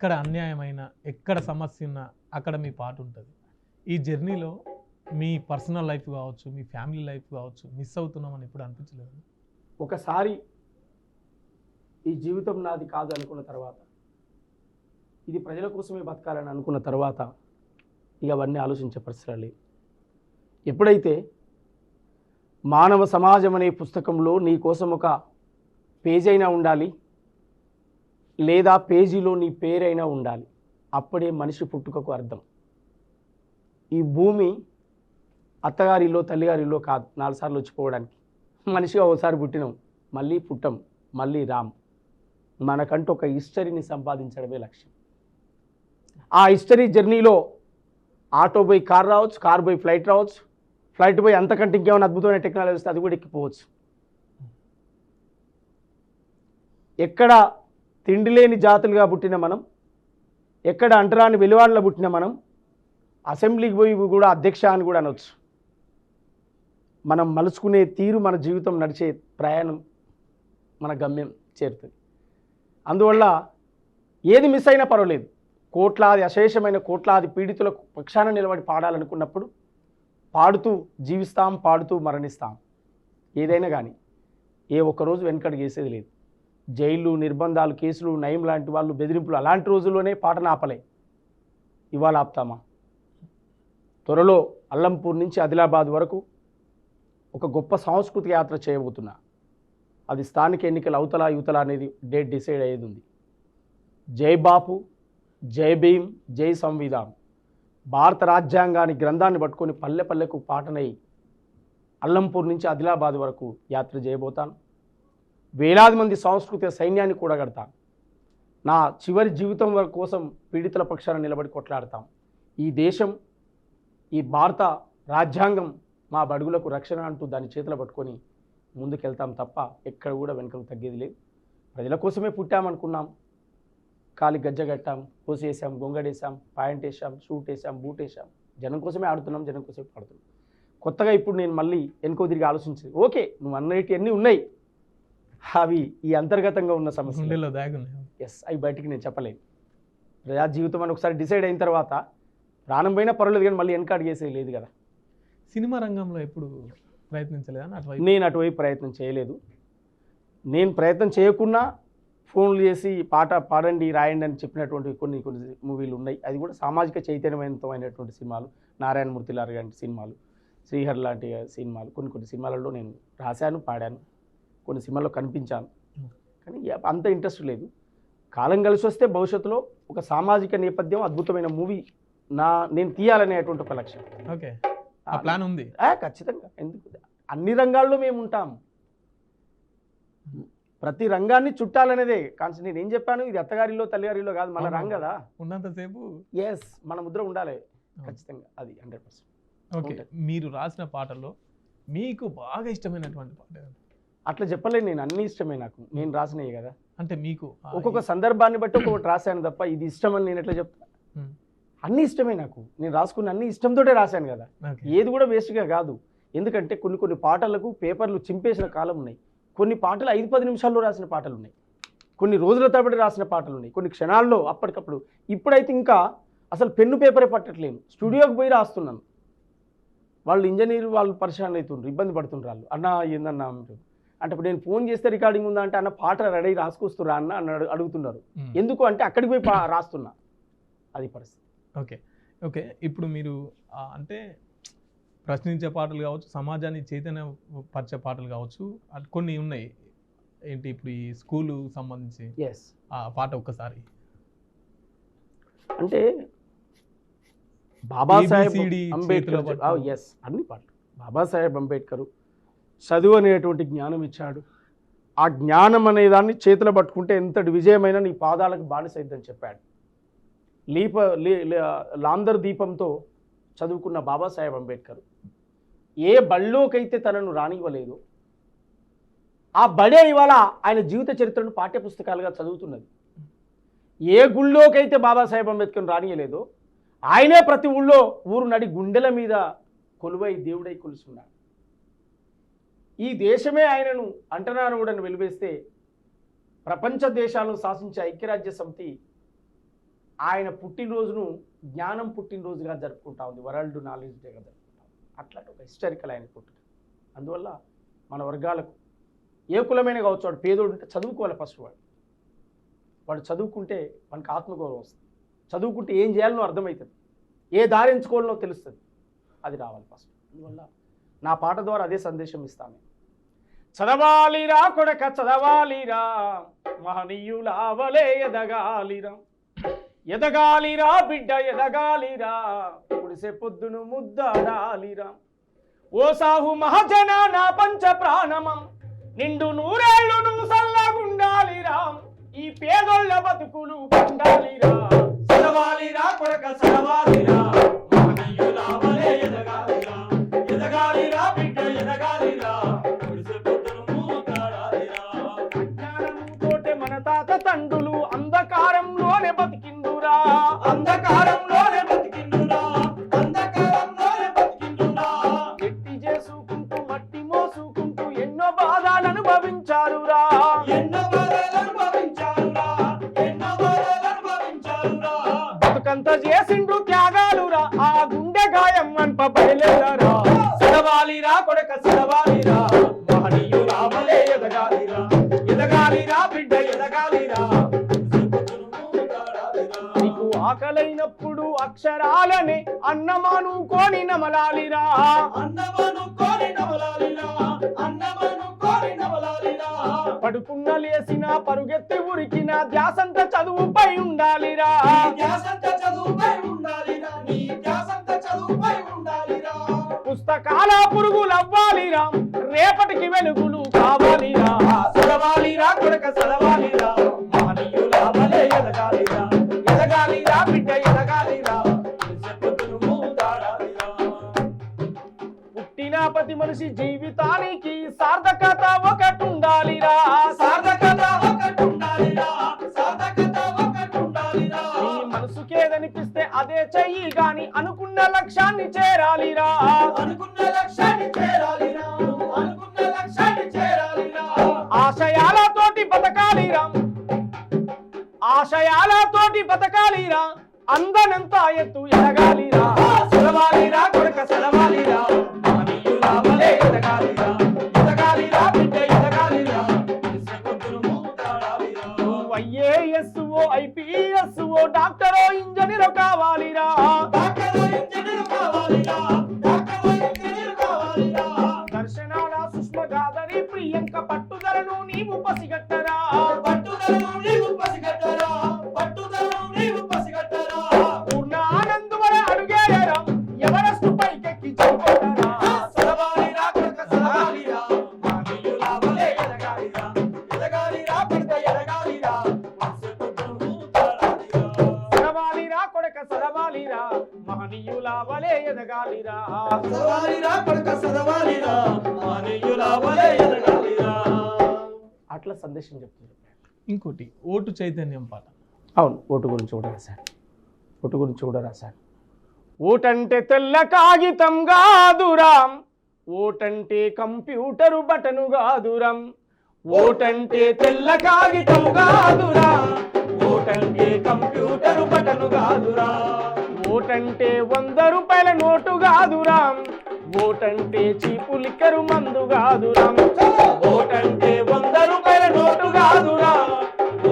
ఎక్కడ అన్యాయమైన ఎక్కడ సమస్య ఉన్నా అక్కడ మీ పాట ఉంటుంది. ఈ జర్నీలో మీ పర్సనల్ లైఫ్ కావచ్చు, మీ ఫ్యామిలీ లైఫ్ కావచ్చు, మిస్ అవుతున్నామని ఎప్పుడు అనిపించలేదు? ఒకసారి ఈ జీవితం నాది కాదు అనుకున్న తర్వాత, ఇది ప్రజల కోసమే బతకాలని అనుకున్న తర్వాత ఇక అవన్నీ ఆలోచించే పరిస్థితులు లేవు. ఎప్పుడైతే మానవ సమాజం అనే పుస్తకంలో నీ కోసం ఒక పేజీ అయినా ఉండాలి, లేదా పేజీలో నీ పేరైనా ఉండాలి, అప్పుడే మనిషి పుట్టుకకు అర్థం. ఈ భూమి అత్తగారిలో తల్లిగారిలో కాదు 4 సార్లు వచ్చిపోవడానికి. మనిషిగా ఒకసారి పుట్టినాం, మళ్ళీ పుట్టం, మళ్ళీ రామ్. మనకంటూ ఒక హిస్టరీని సంపాదించడమే లక్ష్యం. ఆ హిస్టరీ జర్నీలో ఆటో పోయి కార్ రావచ్చు, కార్ పోయి ఫ్లైట్ రావచ్చు, ఫ్లైట్ పోయి అంతకంటే ఇంకేమైనా అద్భుతమైన టెక్నాలజీ వస్తే అది కూడా ఎక్కిపోవచ్చు. ఎక్కడ తిండి లేని జాతులుగా పుట్టిన మనం, ఎక్కడ అంటరాని వెలువాడలో పుట్టిన మనం, అసెంబ్లీకి పోయి కూడా అధ్యక్ష అని కూడా అనొచ్చు. మనం మలుచుకునే తీరు మన జీవితం నడిచే ప్రయాణం మన గమ్యం చేరుతుంది. అందువల్ల ఏది మిస్ అయినా పర్వాలేదు, కోట్లాది అశేషమైన కోట్లాది పీడితుల పక్షాన నిలబడి పాడాలనుకున్నప్పుడు పాడుతూ జీవిస్తాం, పాడుతూ మరణిస్తాం. ఏదైనా కానీ ఏ ఒక్కరోజు వెనకడుగు వేసేది లేదు. జైళ్ళు, నిర్బంధాలు, కేసులు, నయం లాంటి వాళ్ళు, బెదిరింపులు అలాంటి రోజుల్లోనే పాటను ఆపలే. ఇవాళ ఆపుతామా? త్వరలో అల్లంపూర్ నుంచి ఆదిలాబాద్ వరకు ఒక గొప్ప సాంస్కృతిక యాత్ర చేయబోతున్నా. అది స్థానిక ఎన్నికల అవతల యువతల అనేది డేట్ డిసైడ్ అయ్యేది ఉంది. జై బాపు, జై భీమ్, జై సంవిధాన్, భారత రాజ్యాంగాన్ని గ్రంథాన్ని పట్టుకొని పల్లె పల్లెకు పాటనై అల్లంపూర్ నుంచి ఆదిలాబాద్ వరకు యాత్ర చేయబోతాను. వేలాది మంది సాంస్కృతిక సైన్యాన్ని కూడగడతాను. నా చివరి జీవితం కోసం పీడితుల పక్షాన నిలబడి కొట్లాడతాం. ఈ దేశం, ఈ భారత రాజ్యాంగం మా బడుగులకు రక్షణ అంటూ దాని చేతులు పట్టుకొని ముందుకెళ్తాం తప్ప ఎక్కడ కూడా వెనుకకు తగ్గేది లేదు. ప్రజల కోసమే పుట్టామనుకున్నాం, కాలి గజ్జగట్టాం, పోసేసాం, గొంగడేసాం, పాయింట్ వేసాం, షూట్ వేసాం, బూట్ వేసాం. జనం కోసమే ఆడుతున్నాం, జనం కోసమే పాడుతున్నాం. కొత్తగా ఇప్పుడు నేను మళ్ళీ వెనుకో తిరిగి ఆలోచించేది, ఓకే నువ్వు అన్నిటి అన్నీ ఉన్నాయి, అవి ఈ అంతర్గతంగా ఉన్న సమస్యలు. ఎస్, అవి బయటికి నేను చెప్పలేను. ప్రజా జీవితం అని ఒకసారి డిసైడ్ అయిన తర్వాత ప్రాణం పోయినా పర్వాలేదు, కానీ మళ్ళీ వెనక అడిగేసేది లేదు కదా. సినిమా రంగంలో ఎప్పుడు ప్రయత్నించలేదా? నేను అటువైపు ప్రయత్నం చేయలేదు. నేను ప్రయత్నం చేయకున్నా ఫోన్లు చేసి పాట పాడండి, రాయండి అని చెప్పినటువంటి కొన్ని మూవీలు ఉన్నాయి. అది కూడా సామాజిక చైతన్యవంతమైనటువంటి సినిమాలు. నారాయణమూర్తి లాంటి లాంటి సినిమాలు, శ్రీహర్ లాంటి సినిమాలు, కొన్ని సినిమాలలో నేను రాశాను, పాడాను, కొన్ని సినిమాల్లో కనిపించాను. కానీ అంత ఇంట్రెస్ట్ లేదు. కాలం కలిసి వస్తే భవిష్యత్తులో ఒక సామాజిక నేపథ్యం, అద్భుతమైన మూవీ నేను తీయాలనేటువంటి ఒక లక్ష్యం. ఓకే, ఆ ప్లాన్ ఉంది ఖచ్చితంగా. ఎందుకు, అన్ని రంగాల్లో మేము ఉంటాం, ప్రతి రంగాన్ని చుట్టాలనేదే కాన్సెప్ట్. నేను ఏం చెప్పాను, ఇది అత్తగారిలో తల్లిగారిలో కాదు, మన రంగం కదా, ఉన్నంతసేపు ఎస్ మన ముద్ర ఉండాలి ఖచ్చితంగా, అది 100%. ఓకే, మీరు రాసిన పాటల్లో మీకు బాగా ఇష్టమైనటువంటి పాట? అట్లా చెప్పలేదు, నేను అన్ని ఇష్టమే నాకు, నేను రాసినవి కదా. అంటే మీకు ఒక్కొక్క సందర్భాన్ని బట్టి ఒక్కొక్కటి రాశాను తప్ప ఇది ఇష్టమని నేను ఎట్లా చెప్తా. అన్ని ఇష్టమే నాకు, నేను రాసుకున్న అన్ని ఇష్టంతోటే రాశాను కదా. ఏది కూడా వేస్ట్గా కాదు. ఎందుకంటే కొన్ని పాటలకు పేపర్లు చింపేసిన కాలం ఉన్నాయి, కొన్ని పాటలు 5-10 నిమిషాల్లో రాసిన పాటలు ఉన్నాయి, కొన్ని రోజుల తరబడి రాసిన పాటలు ఉన్నాయి, కొన్ని క్షణాల్లో అప్పటికప్పుడు. ఇప్పుడైతే ఇంకా అసలు పెన్ను పేపరే పట్టట్లేను, స్టూడియోకి పోయి రాస్తున్నాను. వాళ్ళు ఇంజనీర్ వాళ్ళు పరిశాన్ అవుతుండ్రు, ఇబ్బంది పడుతుండ్రు. వాళ్ళు అన్న ఏందన్నా అంటే ఇప్పుడు నేను ఫోన్ చేస్తే రికార్డింగ్ ఉందా అంటే, అన్న పాట రెడీ రాసుకొస్తురా అన్న అని అడుగుతున్నారు. ఎందుకు అంటే అక్కడికి పోయి రాస్తున్నా, అది పరిస్థితి. ఓకే ఓకే, ఇప్పుడు మీరు అంటే ప్రశ్నించే పాటలు కావచ్చు, సమాజాన్ని చైతన్యపరిచే పాటలు కావచ్చు, కొన్ని ఉన్నాయి. ఏంటి ఇప్పుడు ఈ స్కూలు సంబంధించి ఆ పాట ఒక్కసారి అంటే బాబాసాహెబ్ అంబేద్కర్, అన్ని పాటలు. బాబాసాహెబ్ అంబేద్కర్ చదువు అనేటువంటి జ్ఞానం ఇచ్చాడు. ఆ జ్ఞానం అనేదాన్ని చేతిలో పట్టుకుంటే ఎంతటి విజయమైన నీ పాదాలకు బానిసైద్దని చెప్పాడు. లాందర్ దీపంతో చదువుకున్న బాబాసాహెబ్ అంబేద్కర్ ఏ బళ్ళోకైతే తనను రానివ్వలేదు, ఆ బడే ఇవాళ ఆయన జీవిత చరిత్రను పాఠ్యపుస్తకాలుగా చదువుతున్నది. ఏ గుళ్ళోకైతే బాబాసాహెబ్ అంబేద్కర్ రానియలేదో, ఆయనే ప్రతి ఊరు నడి గుండెల మీద కొలువై దేవుడై కొలుసున్నాడు. ఈ దేశమే ఆయనను అంటనానుడని వెలివేస్తే ప్రపంచ దేశాలను శాసించే ఐక్యరాజ్య సమితి ఆయన పుట్టినరోజును జ్ఞానం పుట్టినరోజుగా జరుపుకుంటా ఉంది, వరల్డ్ నాలెడ్జ్ డేగా జరుపుకుంటాం. అట్లాంటి ఒక హిస్టారికల్ ఆయన పుట్టిన. అందువల్ల మన వర్గాలకు ఏ కులమైన కావచ్చు, వాడు పేదోడు ఉంటే చదువుకోవాలి. ఫస్ట్ వాడు చదువుకుంటే మనకు ఆత్మగౌరవం వస్తుంది. చదువుకుంటే ఏం చేయాలనో అర్థమవుతుంది, ఏ దారి ఎంచుకోవాలనో తెలుస్తుంది. అది రావాలి ఫస్ట్. అందువల్ల నా పాట ద్వారా అదే సందేశం ఇస్తాను. చదవాలిరా కొడక చదవాలిరా, మహనీయులావలే ఎదగాలిరా, ఎదగాలిరా బిడ్డ ఎదగాలిరా, పుడిసే పొద్దును ముద్దాడాలిరా. ఓ సాహు మహాజన నా పంచ ప్రాణమం, నిండు నూరేళ్ళు నువ్వు సల్లగుండాలిరా, ఈ పేదోళ్ళ బతుకులు పండాలిరా. చదవాలిరా కొడక చదవాలిరా, మహనీయులావలే ఎదగాలిరా, ఎదగాలిరా బిడ్డ ఎదగాలిరా, పుడిసే పొద్దును ముద్దాడాలిరా. అజ్ఞానముతోటే మన తాత తండ్రులు అంధకారంలోనే బతికిందురా, అంధకారంలోనే బతికిందురా, అంధకారంలోనే బతికిందురా. ఎట్టి చేసుకుంటూ మట్టి మోసుకుంటూ ఎన్నో బాధలు అనుభవించారురా, ఎన్నో బాధలు అనుభవించారురా, ఎన్నో బాధలు అనుభవించారురా. బతుకంత చేసిండ్రు త్యాగాలురా, ఆ గుండె గాయం అన్పబడలేరా. చదవాలిరా కొడక చదవాలిరా, మహనీయులావలే ఎదగాలిరా, ఎదగాలిరా బిడ్డ ఎదగాలిరా. నీకు ఆకలైనప్పుడు అక్షరాలనే అన్నమాను కోని నమలాలిరా, అన్నమాను కోని నమలాలిరా, అన్నమాను కోని నమలాలిరా. పడుకున్న లేసిన పరుగెత్తి ఉరికిన ధ్యాసంత చదువుపై ఉండాలిరా, ధ్యాసంత చదువుపై ఉండాలిరా, నీ ధ్యాసంత చదువుపై ఉండాలిరా. పుస్తకాల పురుగులవ్వాలిరా, రేపటికి వెలుగులు కావాలిరా. చదవాలిరా కొడక చదవాలిరా, మహనీయులావలే ఎదగాలిరా, ఎదగాలిరా బిడ్డ ఎదగాలిరా, పుట్టిన ప్రతి మనిషి జీవితానికి సార్థకత ఒకటి ఉండాలిరా, సార్థకత ఒకటి ఉండాలిరా, సార్థకత ఒకటి ఉండాలిరా. నీ మనసుకేదనిపిస్తే అదే చెయ్యి గాని అనుకున్న లక్ష్యాన్ని చేరాలిరా, అనుకున్న లక్ష్యాన్ని చేరాలిరా, అనుకున్న లక్ష్యాన్ని చేరాలిరా. ఆశయాలతోటి బతకాలిరా, ఆశయాలతోటి బతకాలిరా, అందనంత ఎత్తు ఎదగాలిరా. చదవాలిరా కొడక చదవాలిరా, మహనీయులావలే ఎదగాలిరా, ఎదగాలిరా బిడ్డ ఎదగాలిరా, IAS IPS డాక్టరో ఇంజనీరో కావాలిరా, డాక్టరో ఇంజనీరో కావాలిరా, డాక్టరో ఇంజనీరో కావాలిరా. దర్శనాల సుష్మ గాదరి ప్రియాంక పట్టుదలను నీవు పసిగట్టరా, పట్టుదలను నీవు పసిగట్టరా, పట్టుదలను నీవు పసిగట్టరా. పూర్ణ ఆనందవర అడుగేయరా, ఎవరెస్ట్ పైకెక్కి చేరుకుంటారా. చదవాలిరా కొడక చదవాలిరా, మహనీయులావలే ఎదగాలిరా, ఎదగాలిరా బిడ్డ ఎదగాలిరా, చదవాలిరా కొడక చదవాలిరా, మహనీయులావలే ఎదగాలిరా, చదవాలిరా కొడక చదవాలిరా, మహనీయులావలే ఎదగాలిరా. అట్లా సందేశం చెప్తున్నారు. ఇంకోటి ఓటు చైతన్యం పాట. అవును, ఓటు గురించి కూడా రాశారు, ఓటు గురించి కూడా రాశారు. ఓటంటే తెల్ల కాగితం కాదురాం, ఓటంటే కంప్యూటరు బటను కాదురం, ఓటంటే తెల్ల కాగితం కాదురా, ఓటంటే కంప్యూటరు బటను కాదురా. ఓటంటే 100 రూపాయల నోటు కాదురా, ఓటంటే చీపు లిక్కరు మందు కాదురా. ఓటంటే 100 రూపాయల నోటు కాదురా,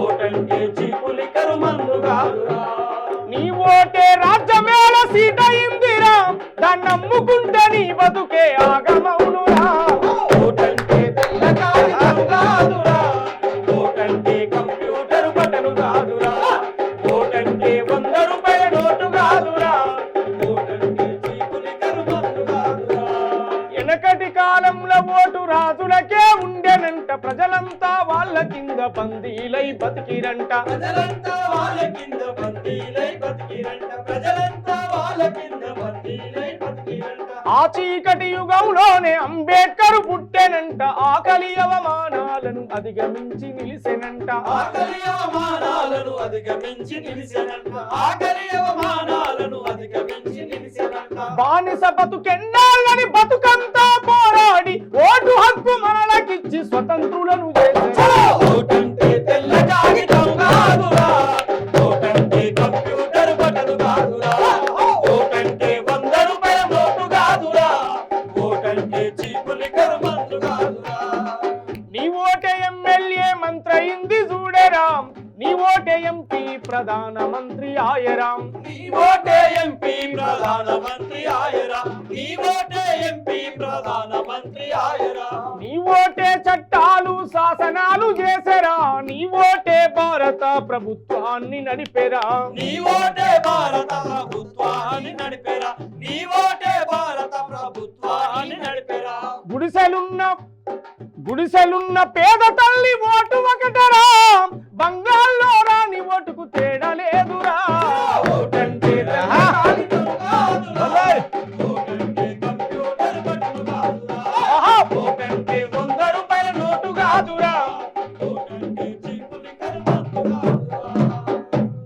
ఓటంటే చీపు లిక్కరు మందు కాదురా. నీ ఓటే రాజ్యమేళ సీట ఇందిరా, దాన్ని నమ్ముకుంటే నీ బతుకే ఆగమవునురా. ఓటంటే తెల్ల కాగితం కాదురా, ఓటంటే కంప్యూటరు బటను కాదురా, ఓటంటే 100 రూపాయల నోటు కాదురా, ఓటంటే చీపు లిక్కరు మందు కాదురా. వెనకటి కాలంలో ఓటు రాజులకే ఉండెనంట, ప్రజలంతా వాళ్ళ కింద బందీలై బతికిరంట, ప్రజలంతా వాళ్ళ కింద బందీలై బతికిరంట, ప్రజలంతా వాళ్ళ కింద బందీలై బతికిరంట. ఆ చీకటి యుగంలోనే అంబేద్కర్ పుట్టెనంట, ఆకలి అవమానాలను అధిగమించి నిలిసెనంట, ఆకలి అవమానాలను అధిగమించి నిలిసెనంట, ఆకలి అవమానాలను అధిగమించి నిలిసెనంట. బానిస బతుకెన్నాళ్ళని బతుకంతా పోరాడి ఓటు హక్కు మనలకిచ్చి స్వతంత్రులను చేసెను. ఓటంటే తెల్ల కాగితం కాదురా, ఓటంటే కంప్యూటర్ ప్రధానమంత్రి ఆయరాం. నీ ఓటే ఎంపీ ప్రధానమంత్రి ఆయరా, నీ ఓటే ఎంపీ ప్రధానమంత్రి ఆయరా. నీ ఓటే చట్టాలు శాసనాలు చేసరా, నీ ఓటే భారత ప్రభుత్వాన్ని నడిపెరా. నీ ఓటే భారత ప్రభుత్వాన్ని నడిపెరా, నీ ఓటే భారత ప్రభుత్వాన్ని నడిపెరా. గుడిసెలున్న పేద తల్లి ఓటు ఒకటరా, బంగాల్లో రాని ఓటుకు తేడా